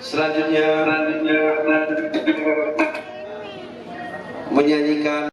Selanjutnya menyanyikan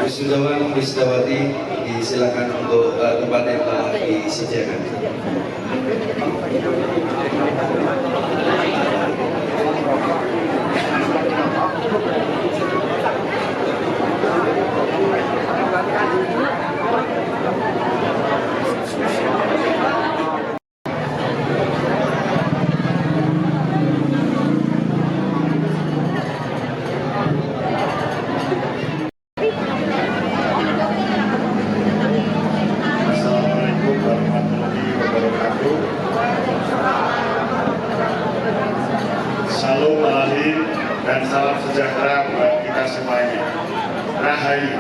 wisudawan wisudawati disilakan untuk tempat yang telah disediakan. Assalamualaikum warahmatullahi wabarakatuh. Salam alaikum dan salam sejahtera buat kita semuanya. Rahayu.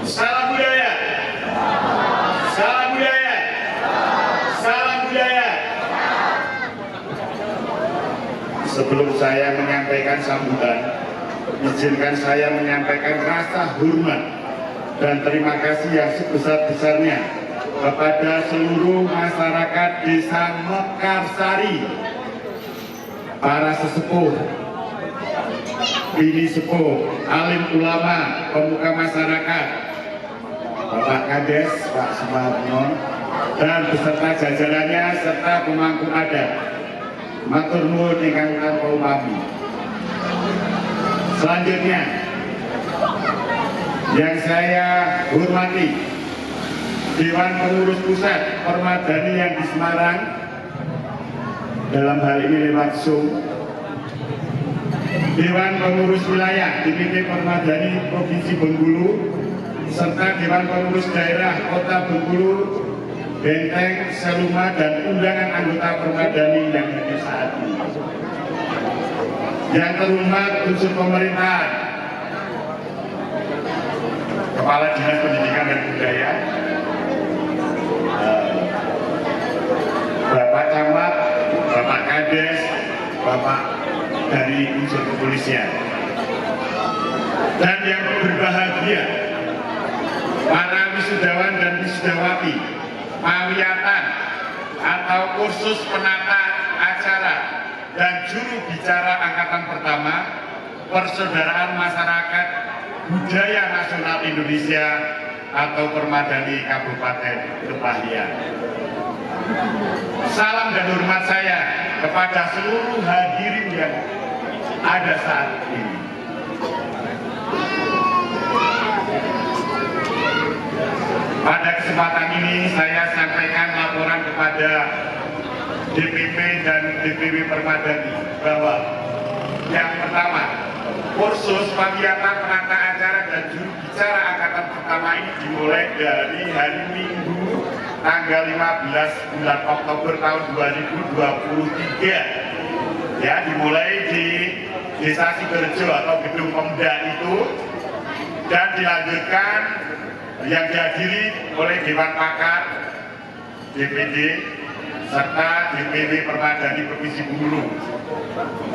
Salam budaya. Salam budaya. Salam budaya. Sebelum saya menyampaikan sambutan, izinkan saya menyampaikan rasa hormat dan terima kasih yang sebesar-besarnya kepada seluruh masyarakat Desa Mekarsari, para sesepuh, bini sepuh, alim ulama, pemuka masyarakat, Bapak Kades, Pak Sumarno, dan beserta jajarannya serta pemangku adat. Matur nuwun ingkang tanpa upami. Selanjutnya, yang saya hormati Dewan Pengurus Pusat Permadani yang di Semarang, dalam hal ini lewat Zoom, Dewan Pengurus Wilayah DPP Permadani Provinsi Bengkulu, serta Dewan Pengurus Daerah Kota Bengkulu, Benteng, Seluma, dan undangan anggota Permadani yang hadir saat ini. Yang terhormat unsur pemerintahan, Kepala Dinas Pendidikan dan Budaya, Bapak Camat, Bapak Kades, Bapak dari unsur kepolisian, dan yang berbahagia para wisudawan dan wisudawati pawiyatan atau kursus penata acara dan juru bicara angkatan pertama Persaudaraan Masyarakat Budaya Nasional Indonesia atau Permadani Kabupaten Kepahyang. Salam dan hormat saya kepada seluruh hadirin yang ada saat ini. Pada kesempatan ini saya sampaikan laporan kepada DPP dan DPW Permadani bahwa yang pertama, kursus pawiyatan penata acara dan juru bicara angkatan pertama ini dimulai dari hari Minggu tanggal 15 bulan Oktober tahun 2023. Ya, dimulai di Desa Sidorejo atau Gedung Pemda itu dan dilanjutkan yang dihadiri oleh Dewan Pakar, DPD, serta DPW Permadani Provinsi Bengkulu.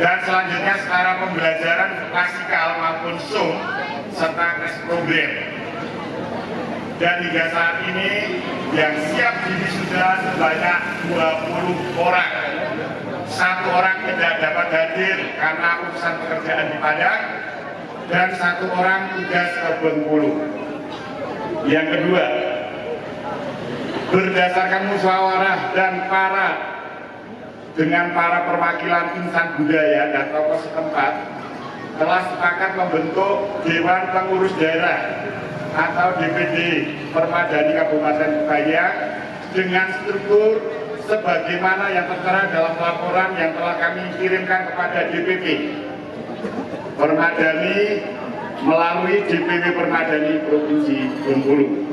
Dan selanjutnya secara pembelajaran klasikal maupun SOM serta tes program. Dan hingga saat ini yang siap diwisuda sebanyak 20 orang. 1 orang tidak dapat hadir karena urusan pekerjaan di Padang, dan 1 orang tugas ke Bengkulu. Yang kedua, berdasarkan musyawarah dan dengan para perwakilan insan budaya dan tokoh setempat, telah sepakat membentuk Dewan Pengurus Daerah atau DPD Permadani Kabupaten Kepahyang dengan struktur sebagaimana yang tertera dalam laporan yang telah kami kirimkan kepada DPP Permadani melalui DPW Permadani Provinsi Bengkulu.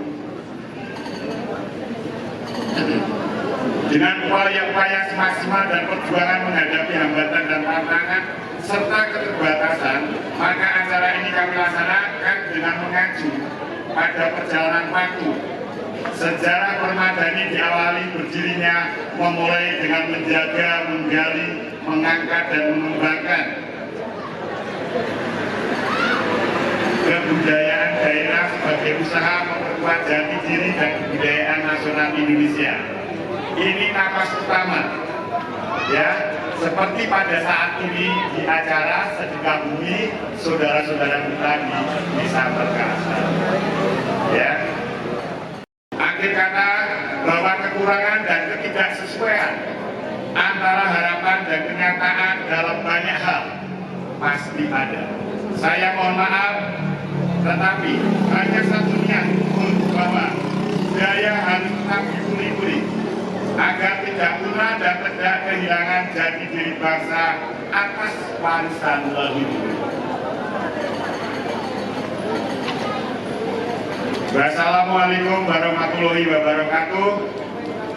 Dengan upaya-upaya semaksimal dan perjuangan menghadapi hambatan dan tantangan serta keterbatasan, maka acara ini kami laksanakan dengan mengacu pada perjalanan waktu. Sejarah Permadani diawali berdirinya memulai dengan menjaga, menggali, mengangkat, dan mengembangkan kebudayaan daerah sebagai usaha memperkuat jati diri dan kebudayaan nasional Indonesia. Ini napas utama, ya, seperti pada saat ini di acara sedekah bumi saudara-saudara kita di Desa Perkasa. Ya. Akhir kata, bahwa kekurangan dan ketidaksesuaian antara harapan dan kenyataan dalam banyak hal pasti ada. Saya mohon maaf, tetapi hanya satunya bahwa budaya harus tetap dipulih-pulih agar tidak punah dan tidak kehilangan jati diri bangsa atas warisan leluhur. Wassalamualaikum warahmatullahi wabarakatuh.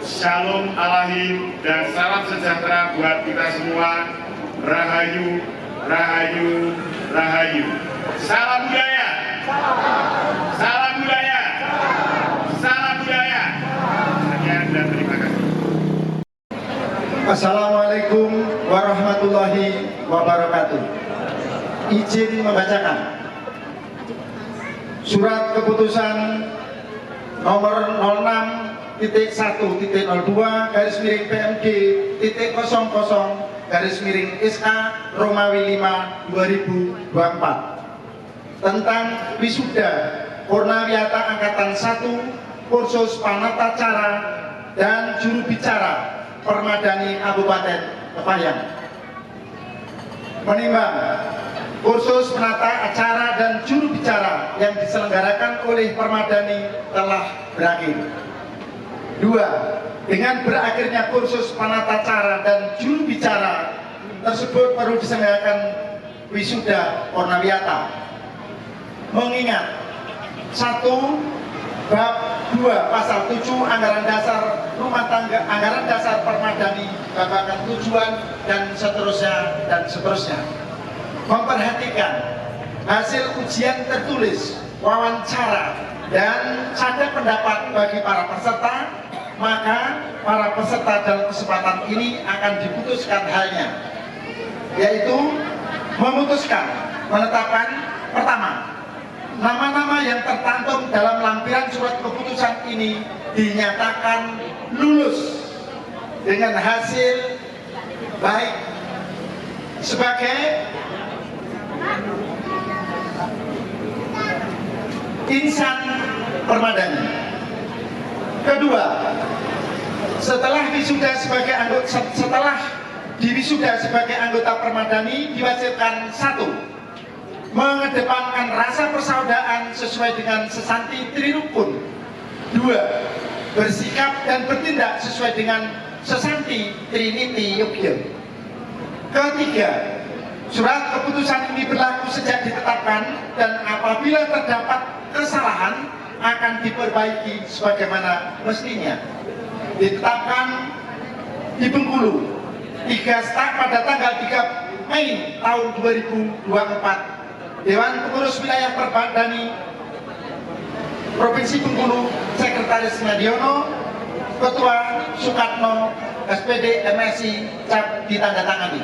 Shalom alahim dan salam sejahtera buat kita semua. Rahayu, rahayu, rahayu. Salam budaya. Salam budaya. Salam budaya. Sekian dan terima kasih. Assalamualaikum warahmatullahi wabarakatuh. Izin membacakan surat keputusan nomor 06.02/PMG.00/SK Romawi 5 2024 tentang wisuda Purnawiyata Angkatan 1 kursus Panata Cara dan Juru Bicara Permadani Kabupaten Kepahyang. Menimbang kursus penata acara dan juru bicara yang diselenggarakan oleh Permadani telah berakhir. 2. Dengan berakhirnya kursus penata cara dan juru bicara tersebut perlu diselenggarakan wisuda Purnawiyata. Mengingat 1. Bab 2 Pasal 7 Anggaran Dasar Rumah Tangga Anggaran Dasar Permadani babakan tujuan dan seterusnya memperhatikan hasil ujian tertulis, wawancara, dan cada pendapat bagi para peserta, maka para peserta dalam kesempatan ini akan diputuskan halnya, yaitu memutuskan menetapkan pertama, nama-nama yang tercantum dalam lampiran surat keputusan ini dinyatakan lulus dengan hasil baik sebagai insan Permadani. Kedua, setelah diwisuda sebagai anggota Permadani diwajibkan 1. Mengedepankan rasa persaudaraan sesuai dengan sesanti Trirukun. 2. Bersikap dan bertindak sesuai dengan sesanti Trinity Yogya. Ketiga, surat keputusan ini berlaku sejak ditetapkan dan apabila terdapat kesalahan akan diperbaiki sebagaimana mestinya. Ditetapkan di Bengkulu 3 Start pada tanggal 3 Mei tahun 2024. Dewan Pengurus Wilayah Permadani Provinsi Bengkulu, Sekretaris Nadiono, Ketua Sukatno, SPD MSI, cap ditandatangani.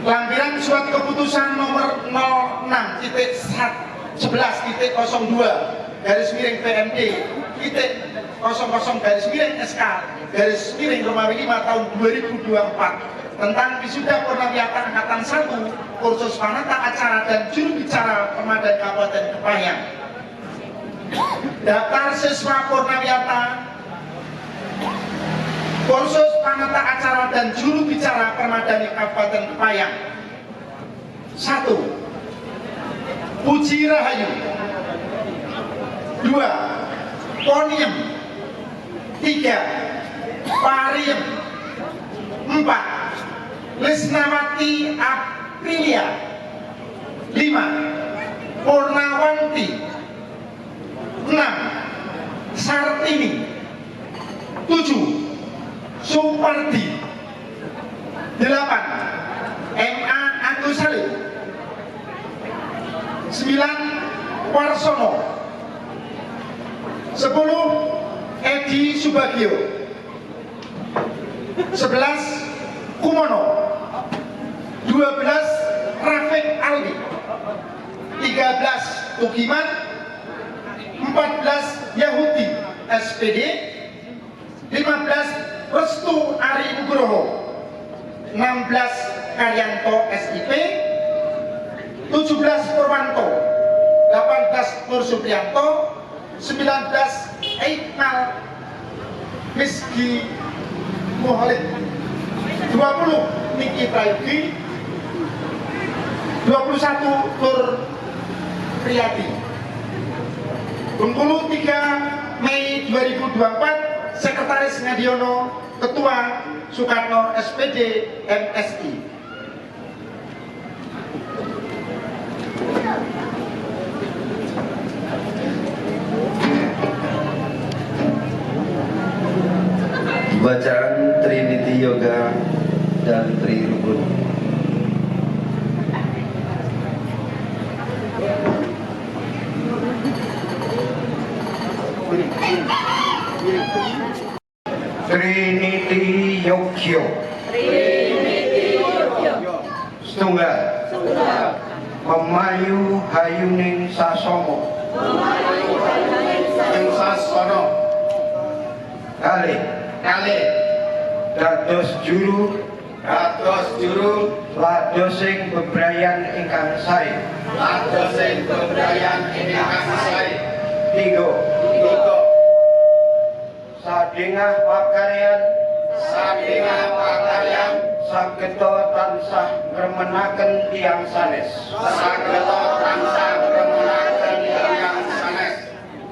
Lampiran surat keputusan nomor 06.11.PMD.00/SK Romawi 5 tahun 2024 tentang wisuda Purnawiyata Angkatan 1 kursus Panata Acara dan Juru Bicara Permadani Kabupaten Kepahyang. Daftar siswa Purnawiyata kursus Panata Acara dan Juru Bicara Permadani Kabupaten Kepahyang. 1. Puji Rahayu. 2. Poniem. 3. Pariem. 4. Lisnawati Aprilia. 5. Purnawanti. 6. Sartini. 7. Supardi. 8. M.A. Agus Salim. 9. Warsono. 10. Edi Subagio. 11. Kumono. 12. Rafiq Alwi. 13. Tukiman. 14. Yahudi SPD. 15. Restu Ari Nugroho, 16 Karyanto SIP, 17 Purwanto, 18 Nur Supriyanto, 19 Eikmal Miski Muhalid, 20 Niki Prayogi, 21 Nur Priyati. Bengkulu 3 Mei 2024, Sekretaris Ngadiono, Ketua Soekarno SPD MSI. Bacaan Trinity Yoga dan Tri Rukun. Trinity Yogyo. Setunggal. Memayu hayuning sasomo. Yang sasono Kali dados juru ladosing bebrayan ingkang sae. Tiga sadengah pakaryan sageta tansah ngremenaken tiyang sanes.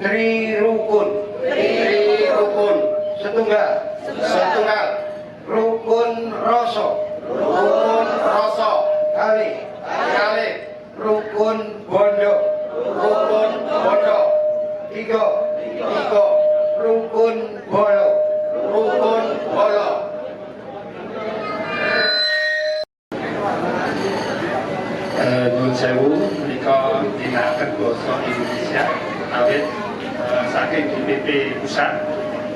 Tri rukun. Setunggal. Rukun rasa. Kali. Rukun bondo. Tiga. Rukun bolo. Nyuwun sewu, menika ginakaken basa Indonesia awit saking DPP pusat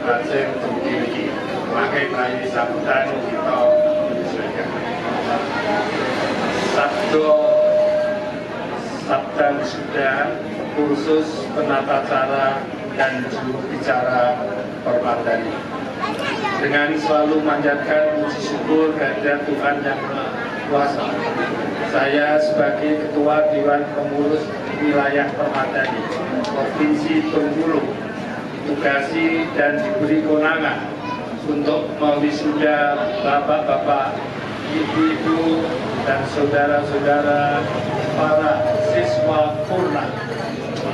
lajeng dumugi niki. Mangke menawi sambutan kita menyesuaikan. Sabda wisuda kursus penata cara dan juru bicara Permadani. Dengan selalu manjatkan puji syukur kehadirat Tuhan Yang Maha Kuasa, saya sebagai Ketua Dewan Pengurus Wilayah Permadani Provinsi Bengkulu ditugasi dan diberi kewenangan untuk mewisuda bapak-bapak, ibu-ibu, dan saudara-saudara para siswa purna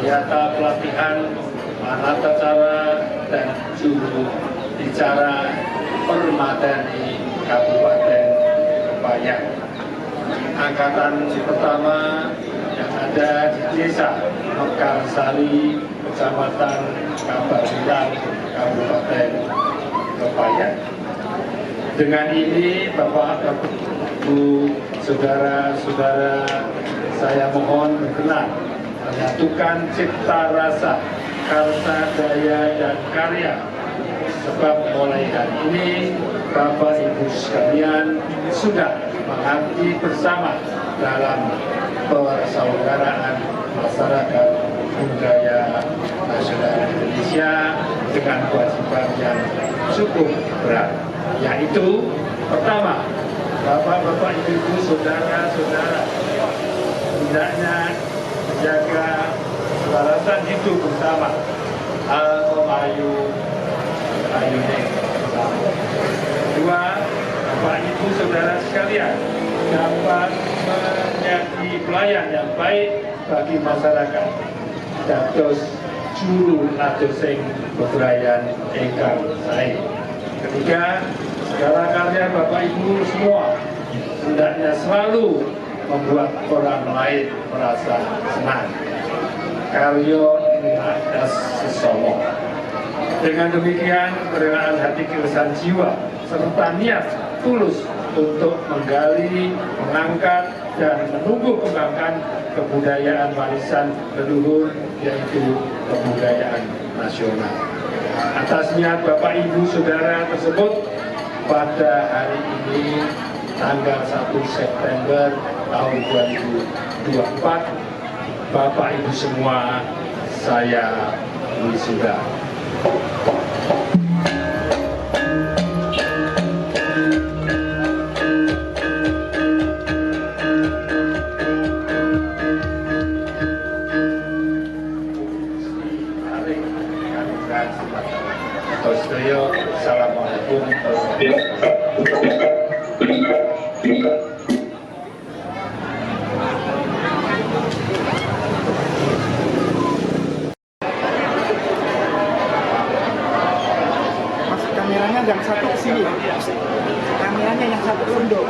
yata pelatihan penata cara dan juru bicara Permadani Kabupaten Kepahyang. Angkatan pertama yang ada di Desa Mekarsari, Kecamatan Kabahiran, Kabupaten Kepahyang. Dengan ini, Bapak, Ibu, saudara-saudara, saya mohon berkenan menyatukan cipta rasa, karsa daya dan karya. Sebab mulai hari ini, Bapak Ibu sekalian sudah mengabdi bersama dalam persaudaraan masyarakat budaya nasional Indonesia dengan kewajiban yang cukup berat, yaitu pertama, Bapak-bapak, ibu-ibu, saudara-saudara hendaknya menjaga keselarasan hidup bersama ayuning bersama. Kedua, Bapak Ibu Saudara sekalian dapat menjadi pelayan yang baik bagi masyarakat. Dados juru ladosing bebrayan ingkang sae. Ketiga, segala karya Bapak Ibu semua hendaknya selalu membuat orang lain merasa senang. Karya atas sesomo. Dengan demikian, kerelaan hati, keresahan jiwa, serta niat tulus untuk menggali, mengangkat, dan menumbuh kembangkan kebudayaan warisan leluhur, yaitu kebudayaan nasional. Atas niat Bapak Ibu Saudara tersebut, pada hari ini, tanggal 1 September tahun 2024, Bapak Ibu semua, saya wisuda. Sudaryo. Assalamualaikum warahmatullahi wabarakatuh. Mas, kameranya yang satu ke sini ya. Kameranya yang satu unduk.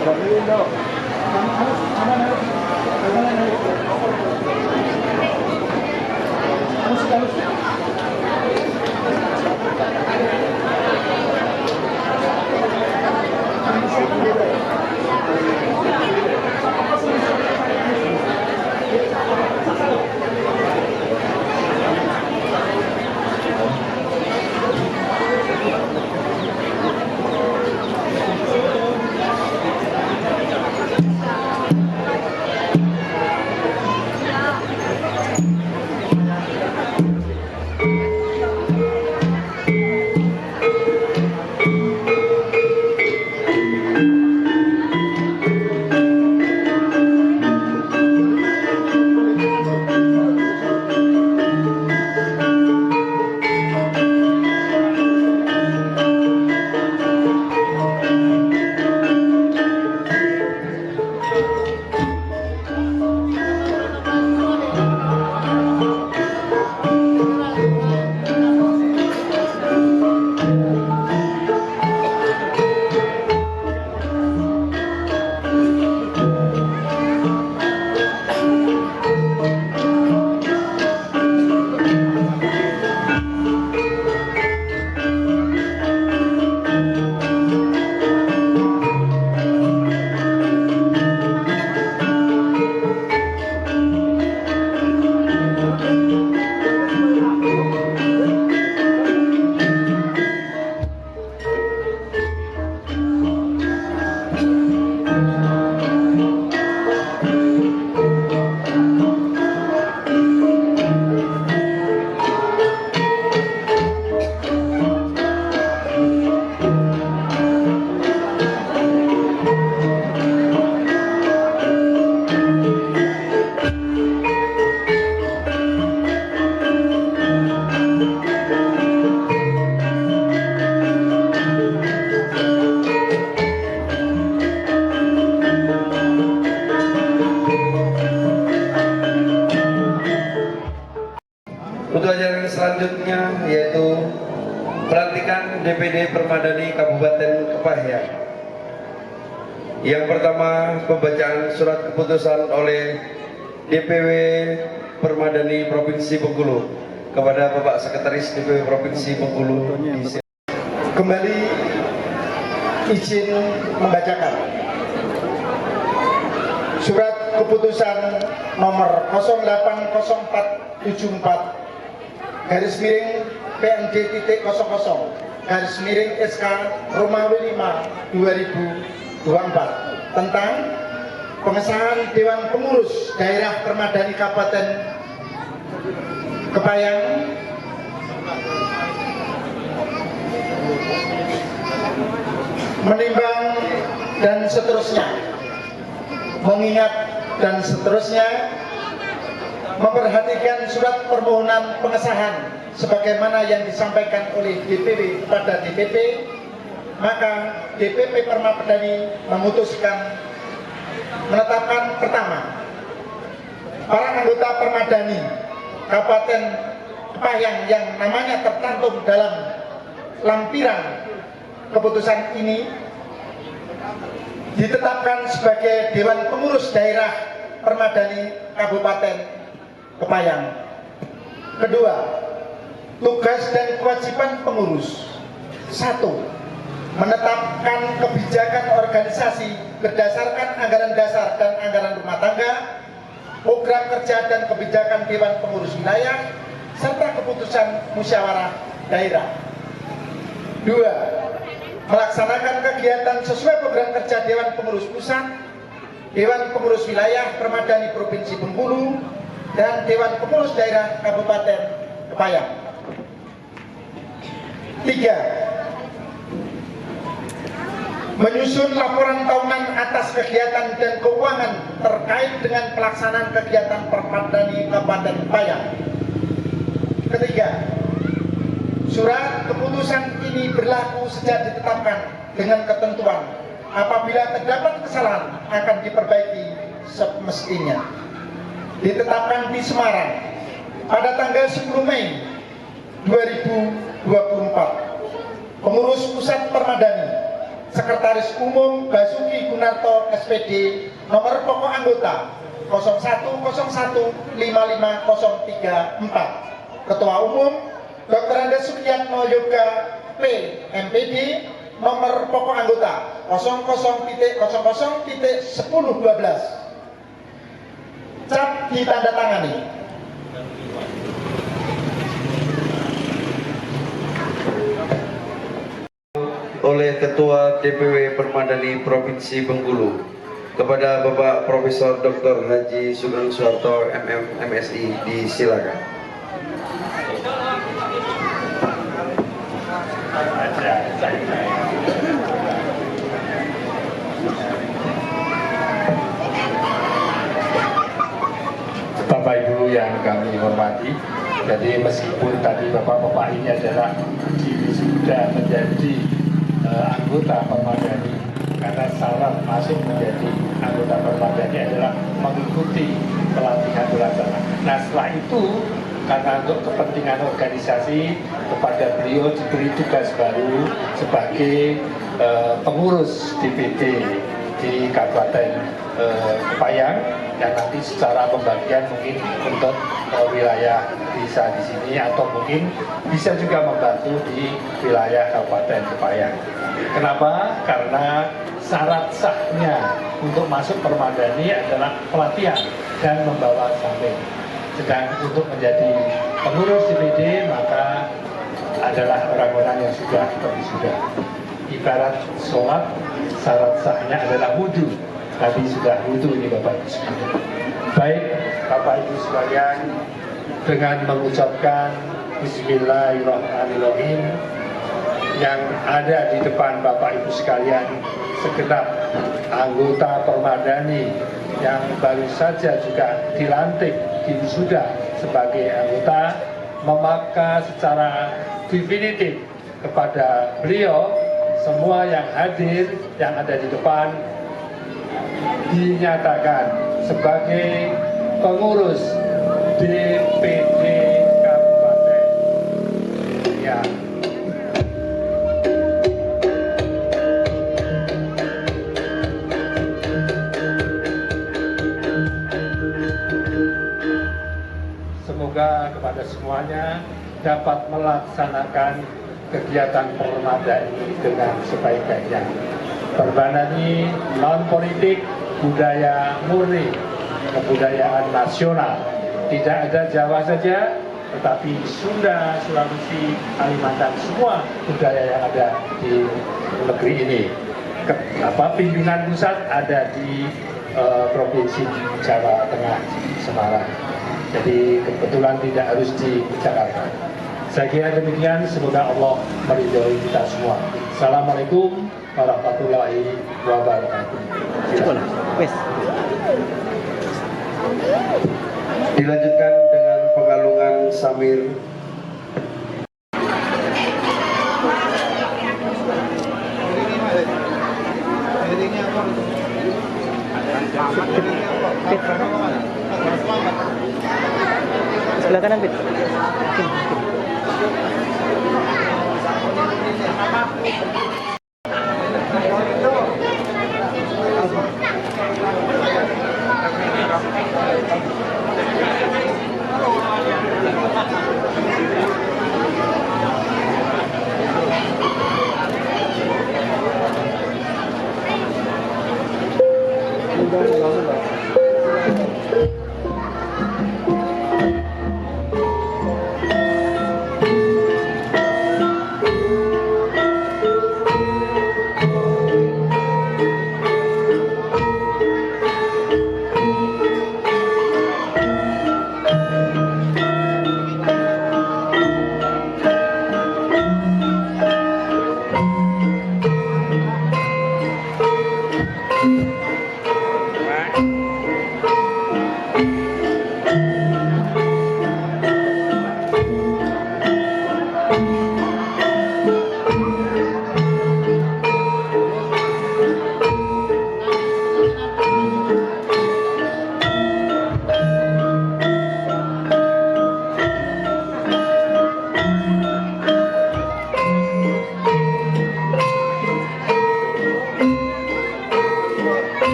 Untuk acara selanjutnya yaitu pelantikan DPD Permadani Kabupaten Kepahyang. Yang pertama, pembacaan surat keputusan oleh DPW Permadani Provinsi Bengkulu kepada Bapak Sekretaris DPW Provinsi Bengkulu. Kembali izin membacakan surat keputusan nomor 0800474 garis miring PMD.00 garis miring SK Romawi 5 2024 tentang pengesahan Dewan Pengurus Daerah Permadani Kabupaten Kepahyang menimbang dan seterusnya, mengingat dan seterusnya, memperhatikan surat permohonan pengesahan sebagaimana yang disampaikan oleh DPW kepada DPP, maka DPP Permadani memutuskan menetapkan pertama, para anggota Permadani Kabupaten Kepahyang yang namanya tercantum dalam lampiran keputusan ini ditetapkan sebagai Dewan Pengurus Daerah Permadani Kabupaten Kepahyang. Kedua, tugas dan kewajiban pengurus. 1. Menetapkan kebijakan organisasi berdasarkan anggaran dasar dan anggaran rumah tangga, program kerja dan kebijakan Dewan Pengurus Wilayah, serta keputusan musyawarah daerah. 2. Melaksanakan kegiatan sesuai program kerja Dewan Pengurus Pusat, Dewan Pengurus Wilayah Permadani Provinsi Bengkulu, dan Dewan Pengurus Daerah Kabupaten Kepahyang. 3. Menyusun laporan tahunan atas kegiatan dan keuangan terkait dengan pelaksanaan kegiatan Permadani Kabupaten Kepahyang. Ketiga, Surat keputusan ini berlaku sejak ditetapkan dengan ketentuan apabila terdapat kesalahan akan diperbaiki semestinya. Ditetapkan di Semarang pada tanggal 10 Mei 2024. Pengurus Pusat Permadani, Sekretaris Umum Basuki Gunarto SPD, nomor pokok anggota 01015534. Ketua Umum Dr. Andes Sukiyatno Yoga P. MPD, nomor pokok anggota 00.00.1012. Cap ditandatangani. Oleh Ketua DPW Permadani Provinsi Bengkulu kepada Bapak Profesor Dr. Haji Sugeng Suharto MM MSI, disilakan. Bapak Ibu yang kami hormati, jadi meskipun tadi Bapak-Bapak ini adalah sudah menjadi anggota Permadani, karena syarat masuk menjadi anggota Permadani adalah mengikuti pelatihan pelaksana. Nah, setelah itu karena untuk kepentingan organisasi kepada beliau diberi tugas baru sebagai pengurus DPD di Kabupaten Kepayang, yang nanti secara pembagian mungkin untuk wilayah bisa di sini atau mungkin bisa juga membantu di wilayah Kabupaten Kepayang. Kenapa? Karena syarat sahnya untuk masuk Permadani adalah pelatihan dan membawa sampel. Sedang untuk menjadi pengurus DPD maka adalah orang-orang yang sudah berwisuda. Ibarat sholat, syarat sahnya adalah wudhu. Tadi sudah wudhu ini Bapak Ibu sekalian. Baik Bapak Ibu sekalian, dengan mengucapkan Bismillahirrahmanirrahim, yang ada di depan Bapak Ibu sekalian segenap anggota Permadani yang baru saja juga dilantik diwisuda sebagai anggota, memaka secara definitif kepada beliau semua yang hadir yang ada di depan dinyatakan sebagai pengurus DPD Kabupaten. Ya. Semoga kepada semuanya dapat melaksanakan kegiatan Permadani dengan sebaik-baiknya. Permadani non politik, budaya murni, kebudayaan nasional. Tidak ada Jawa saja, tetapi Sunda, Sulawesi, Kalimantan, semua budaya yang ada di negeri ini. Pimpinan pusat ada di Provinsi Jawa Tengah, Semarang. Jadi kebetulan tidak harus di Jakarta. Saya kira demikian, semoga Allah meridhoi kita semua. Assalamualaikum warahmatullahi wabarakatuh. Dilanjutkan dengan pengalungan samir. Sebelah kanan, Pit.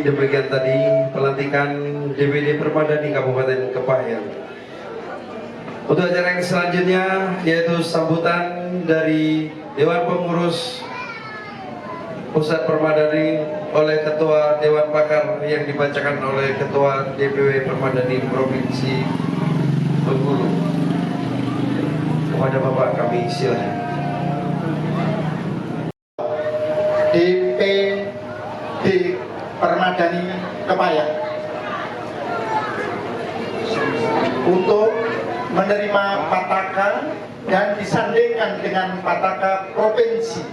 demikian tadi pelantikan DPD Permadani Kabupaten Kepahyang. Untuk acara yang selanjutnya yaitu sambutan dari Dewan Pengurus Pusat Permadani oleh Ketua Dewan Pakar yang dibacakan oleh Ketua DPW Permadani Provinsi Bengkulu. Kepada Bapak kami silakan. DPD Permadani Kepahyang untuk menerima pataka dan disandingkan dengan pataka provinsi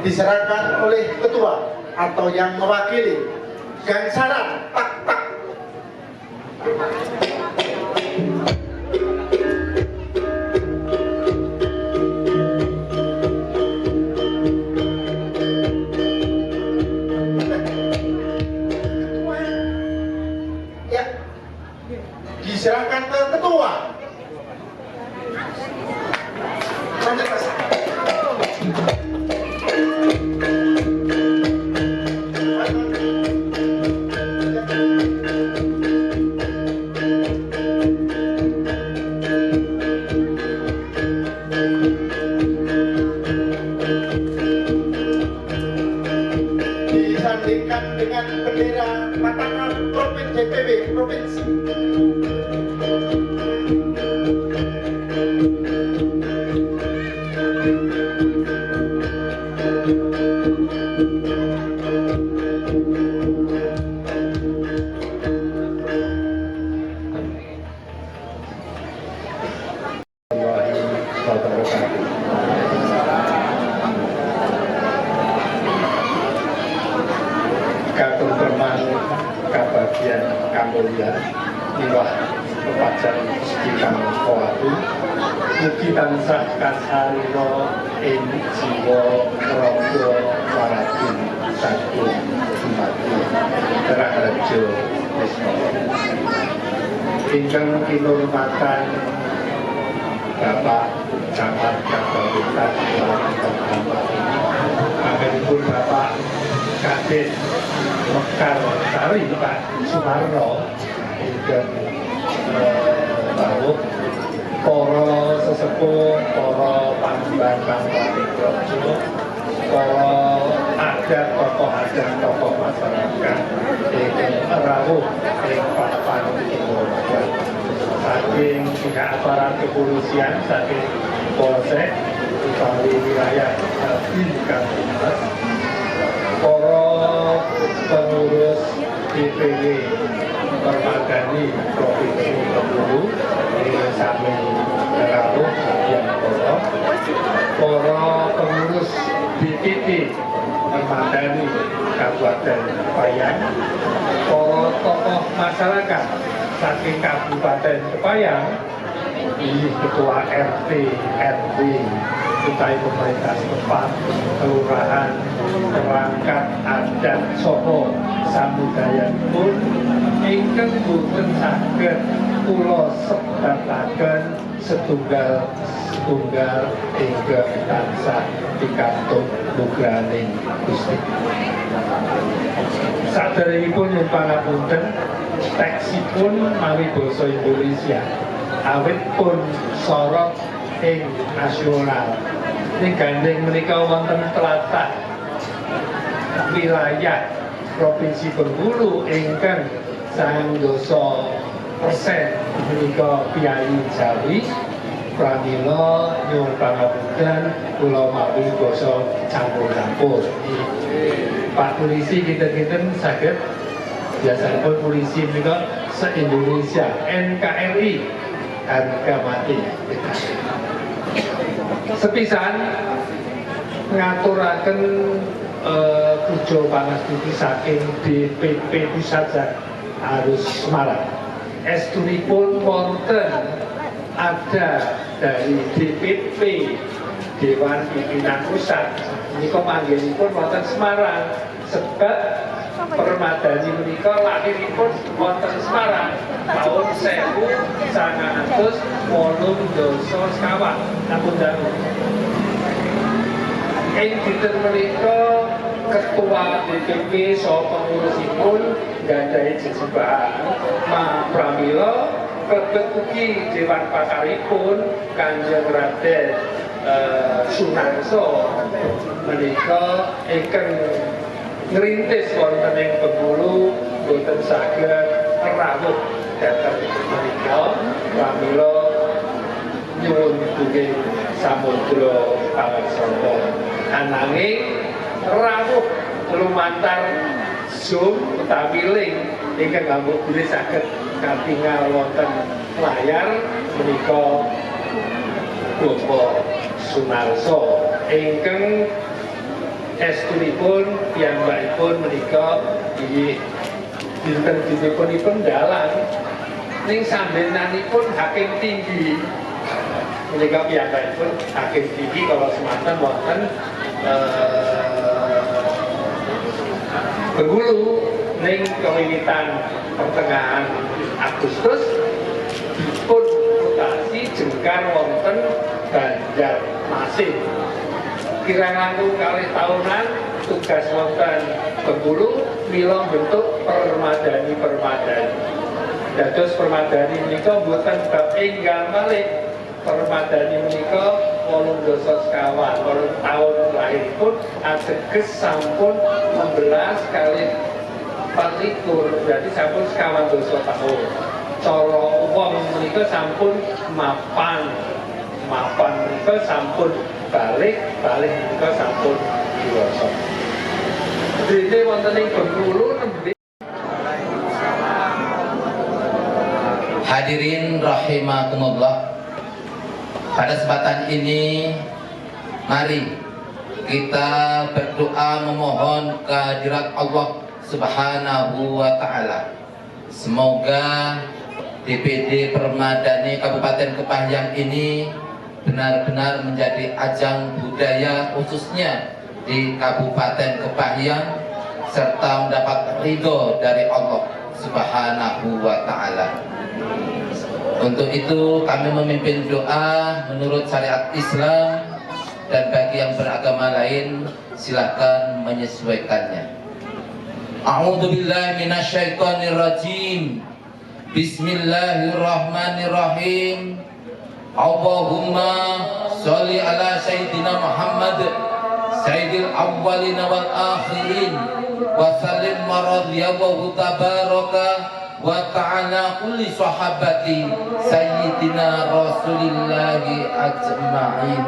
diserahkan oleh ketua atau yang mewakili gangsaran tak tak. Ya, diserahkan ke ketua. Lanjut, Mas. Disandingkan dengan bendera pataka provinsi DPW provinsi. Katentraman kabagian kamulyan miwah pepajar sekitang kawatu mugi tansah kasarina ing jiwa raga waradin sagung dumadi Raharjo Wisnu ingkang kinurmatan Bapak Camat Kabupatèn Agenipun Bapak Kadin Mekar Sari Pak Sumarno ingkang bawuh para sesepuh, para panjenengan Praja, para adat, tokoh adat, tokoh masyarakat ingkang rawuh ing papan kinurmatan saking pihak aparat kepolisian, saking Polsek utawi wilayah Bintang Dinas, para pengurus DPW Permadani Provinsi Bengkulu ingkang sami rawuh yang para pengurus DPD Permadani Kabupaten Kepahyang, para tokoh masyarakat saking Kabupaten Kepahyang, ketua RT, RW, utawi pemerintah setempat, kelurahan, perangkat adat Soko samudayanipun ingkang boten saged kula sebataken setunggal ingkang tansah pikantuk nugraning Gusti. Saderengipun nyuwun pangapunten, teksipun mawi basa Indonesia awit pun sorot ing nasional. Ing gandeng menika wonten tlatah wilayah Provinsi Bengkulu ingkang 90% menika Piayi Jawi. Pramila nyuwun pangapunten kula mawi basa campur-campur. Pak Polisi kinten-kinten saged biasanipun polisi menika se-Indonesia NKRI harga mati. Sepisan ngaturaken pujo pangastuti saking DPP Pusat Arus Semarang. Estunipun wonten ada dari DPP Dewan Pimpinan Pusat menika manggenipun wonten Semarang sebab Permadani menika lahiripun wonten Semarang tahun 1980 sekawan. Namun dangu ing dinten menika ketua DPP so pengurusipun gadahi jejebaan pramila klebet ugi Dewan Pakaripun Kanjeng Raden Sunarso menika ingkang ngrintis wonten ing Bengkulu boten saged rawuh dhateng menika pramila nyuwun dugi samudra palaksana ananging rawuh lumantar Zoom utawi link ingkang kanggo bilih saged katingal wonten layar menika Bapak Sunarso ingkang estunipun piyambakipun menika dinten-dintenipun dalang ning sambenanipun hakim tinggi menika piyambakipun hakim tinggi kalau semanten wonten Bengkulu ning kewiwitan pertengahan Agustus dipun mutasi jengkar wonten Banjarmasin. Kirang langkung kalih tahunan tugas wonten Bengkulu mila bentuk permadani. Dados permadani menika boten bab enggal malih. Permadani menika 18 sekawan tahun lahiripun ateges sampun 16 kali 24 berarti sampun sekawan dosa tahun. Cara wong menika sampun mapan menika sampun balik menika sampun dewasa. Dene wonten ing Bengkulu nembe. Hadirin rahimakumullah. Pada kesempatan ini mari kita berdoa memohon kehadirat Allah Subhanahu wa taala. Semoga DPD Permadani Kabupaten Kepahyang ini benar-benar menjadi ajang budaya khususnya di Kabupaten Kepahyang serta mendapat ridho dari Allah Subhanahu wa taala. Untuk itu kami memimpin doa menurut syariat Islam dan bagi yang beragama lain silakan menyesuaikannya. A'udzu billahi minasyaitonir rajim. Bismillahirrahmanirrahim. Allahumma sholli ala sayyidina Muhammad sayyidil awwalin wal akhirin wa sallim radhiyallahu tabaraka wa ta'ala kulli sahabati sayyidina rasulillahi ajma'in.